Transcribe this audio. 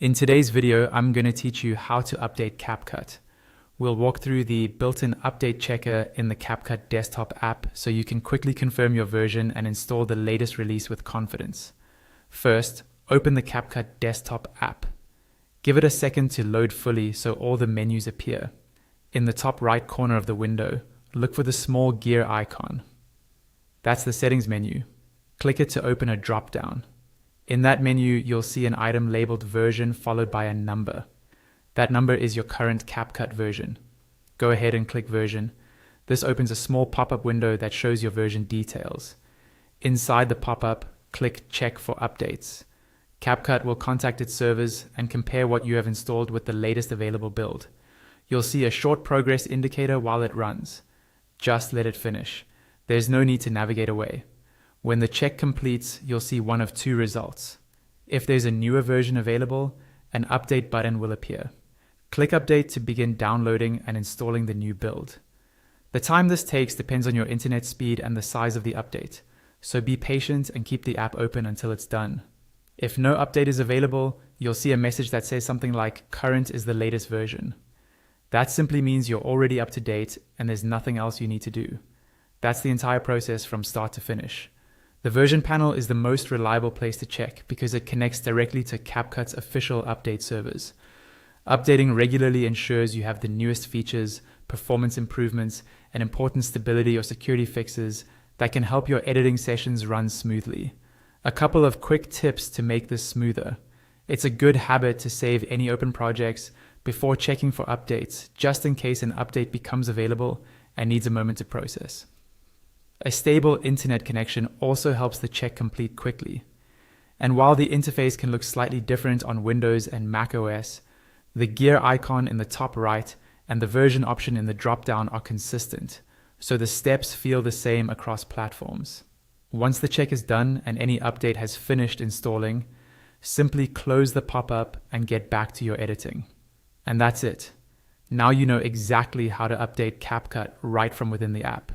In today's video, I'm going to teach you how to update CapCut. We'll walk through the built-in update checker in the CapCut desktop app so you can quickly confirm your version and install the latest release with confidence. First, open the CapCut desktop app. Give it a second to load fully so all the menus appear. In the top right corner of the window, look for the small gear icon. That's the settings menu. Click it to open a drop-down. In that menu, you'll see an item labeled version followed by a number. That number is your current CapCut version. Go ahead and click version. This opens a small pop-up window that shows your version details. Inside the pop-up, click check for updates. CapCut will contact its servers and compare what you have installed with the latest available build. You'll see a short progress indicator while it runs. Just let it finish. There's no need to navigate away. When the check completes, you'll see one of two results. If there's a newer version available, an update button will appear. Click update to begin downloading and installing the new build. The time this takes depends on your internet speed and the size of the update, so be patient and keep the app open until it's done. If no update is available, you'll see a message that says something like current is the latest version. That simply means you're already up to date and there's nothing else you need to do. That's the entire process from start to finish. The version panel is the most reliable place to check because it connects directly to CapCut's official update servers. Updating regularly ensures you have the newest features, performance improvements, and important stability or security fixes that can help your editing sessions run smoothly. A couple of quick tips to make this smoother. It's a good habit to save any open projects before checking for updates, just in case an update becomes available and needs a moment to process. A stable internet connection also helps the check complete quickly. And while the interface can look slightly different on Windows and Mac OS, the gear icon in the top right and the version option in the drop-down are consistent, so the steps feel the same across platforms. Once the check is done and any update has finished installing, simply close the pop-up and get back to your editing. And that's it. Now you know exactly how to update CapCut right from within the app.